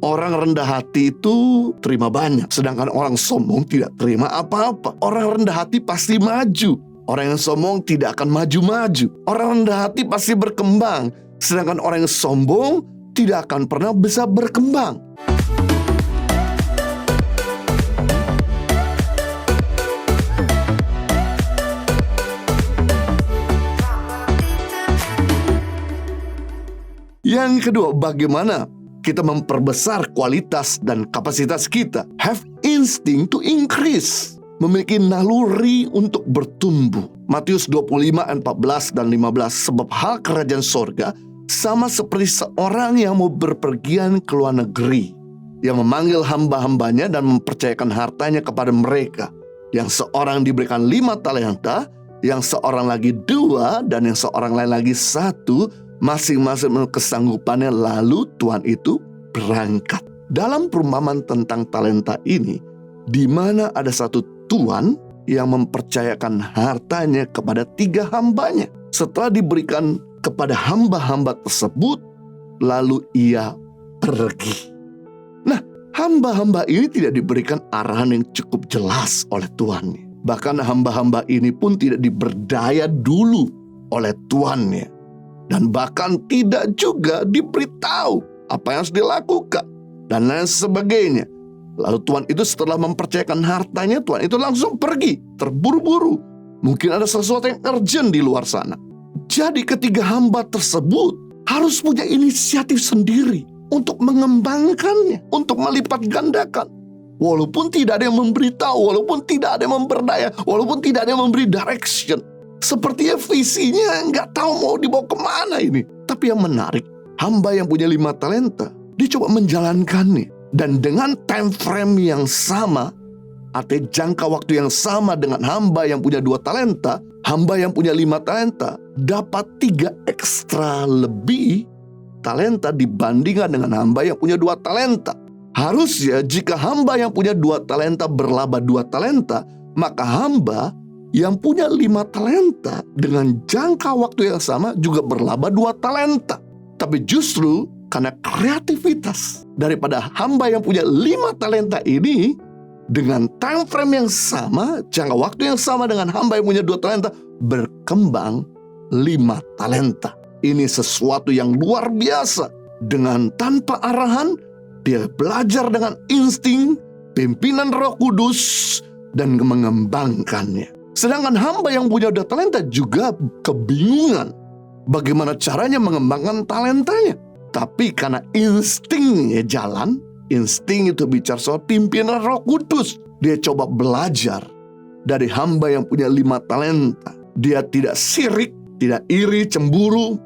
Orang rendah hati itu terima banyak, sedangkan orang sombong tidak terima apa-apa. Orang rendah hati pasti maju, orang yang sombong tidak akan maju-maju. Orang rendah hati pasti berkembang, sedangkan orang yang sombong tidak akan pernah bisa berkembang. Yang kedua, bagaimana kita memperbesar kualitas dan kapasitas kita? Have instinct to increase. Memiliki naluri untuk bertumbuh. Matius 25 ayat 14 dan 15. Sebab hal kerajaan sorga sama seperti seorang yang mau berpergian ke luar negeri, yang memanggil hamba-hambanya dan mempercayakan hartanya kepada mereka. Yang seorang diberikan 5 talenta, yang seorang lagi 2, dan yang seorang lain lagi 1, masing-masing menurut kesanggupannya, lalu Tuhan itu berangkat. Dalam perumpamaan tentang talenta ini, di mana ada satu tuan yang mempercayakan hartanya kepada 3 hambanya. Setelah diberikan kepada hamba-hamba tersebut, lalu ia pergi. Nah, hamba-hamba ini tidak diberikan arahan yang cukup jelas oleh tuannya. Bahkan hamba-hamba ini pun tidak diberdaya dulu oleh tuannya. Dan bahkan tidak juga diberitahu apa yang harus dilakukan, dan lain sebagainya. Lalu Tuhan itu setelah mempercayakan hartanya, Tuhan itu langsung pergi, terburu-buru. Mungkin ada sesuatu yang urgent di luar sana. Jadi ketiga hamba tersebut harus punya inisiatif sendiri untuk mengembangkannya, untuk melipat gandakan. Walaupun tidak ada yang memberitahu, walaupun tidak ada yang memberdaya, walaupun tidak ada yang memberi direction. Sepertinya visinya nggak tahu mau dibawa kemana ini. Tapi yang menarik, hamba yang punya 5 talenta, dia coba menjalankannya. Dan dengan time frame yang sama, artinya jangka waktu yang sama dengan hamba yang punya 2 talenta, hamba yang punya 5 talenta dapat 3 ekstra lebih talenta dibandingkan dengan hamba yang punya 2 talenta. Harusnya jika hamba yang punya 2 talenta berlaba 2 talenta, maka hamba yang punya 5 talenta dengan jangka waktu yang sama juga berlaba 2 talenta. Tapi justru karena kreativitas daripada hamba yang punya 5 talenta ini, dengan time frame yang sama, jangka waktu yang sama dengan hamba yang punya 2 talenta, berkembang 5 talenta. Ini sesuatu yang luar biasa. Dengan tanpa arahan, dia belajar dengan insting, pimpinan Roh Kudus, dan mengembangkannya. Sedangkan hamba yang punya 2 talenta juga kebingungan bagaimana caranya mengembangkan talentanya. Tapi karena instingnya jalan, insting itu bicara soal pimpinan Roh Kudus. Dia coba belajar dari hamba yang punya 5 talenta. Dia tidak sirik, tidak iri, cemburu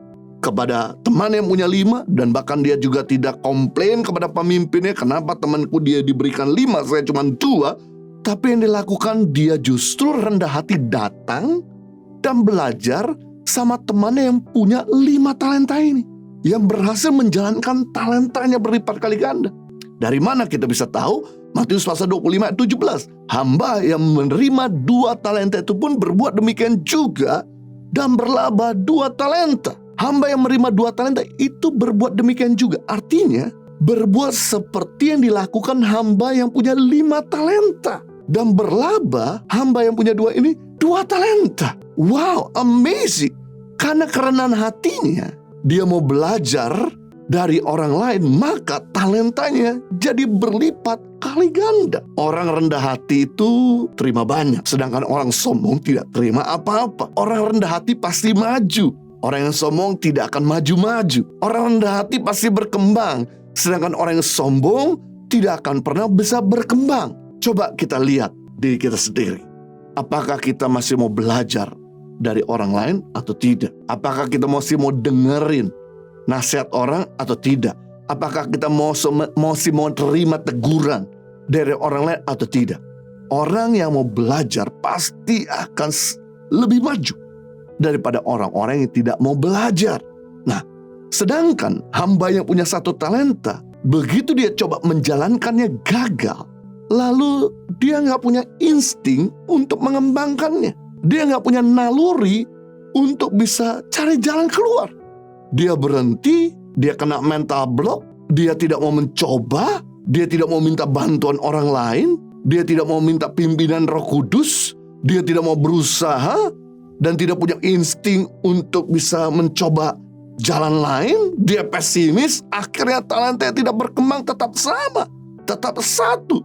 kepada teman yang punya 5. Dan bahkan dia juga tidak komplain kepada pemimpinnya, kenapa temanku dia diberikan 5, saya cuma 2. Tapi yang dilakukan, dia justru rendah hati datang dan belajar sama temannya yang punya 5 talenta ini, yang berhasil menjalankan talentanya berlipat kali ganda. Dari mana kita bisa tahu? Matius pasal 25 ayat 17. Hamba yang menerima 2 talenta itu pun berbuat demikian juga dan berlaba 2 talenta. Hamba yang menerima 2 talenta itu berbuat demikian juga. Artinya berbuat seperti yang dilakukan hamba yang punya 5 talenta. Dan berlaba hamba yang punya 2 ini 2 talenta. Wow, amazing. Karena kerendahan hatinya, dia mau belajar dari orang lain, maka talentanya jadi berlipat kali ganda. Orang rendah hati itu terima banyak, sedangkan orang sombong tidak terima apa-apa. Orang rendah hati pasti maju, orang yang sombong tidak akan maju-maju. Orang rendah hati pasti berkembang, sedangkan orang yang sombong tidak akan pernah bisa berkembang. Coba kita lihat diri kita sendiri. Apakah kita masih mau belajar dari orang lain atau tidak? Apakah kita masih mau dengerin nasihat orang atau tidak? Apakah kita masih mau terima teguran dari orang lain atau tidak? Orang yang mau belajar pasti akan lebih maju daripada orang-orang yang tidak mau belajar. Nah, sedangkan hamba yang punya 1 talenta, begitu dia coba menjalankannya gagal, lalu dia nggak punya insting untuk mengembangkannya. Dia nggak punya naluri untuk bisa cari jalan keluar. Dia berhenti, dia kena mental block, Dia tidak mau mencoba, dia tidak mau minta bantuan orang lain, dia tidak mau minta pimpinan Roh Kudus, dia tidak mau berusaha, dan tidak punya insting untuk bisa mencoba jalan lain. Dia pesimis, akhirnya talenta tidak berkembang, tetap sama, tetap satu.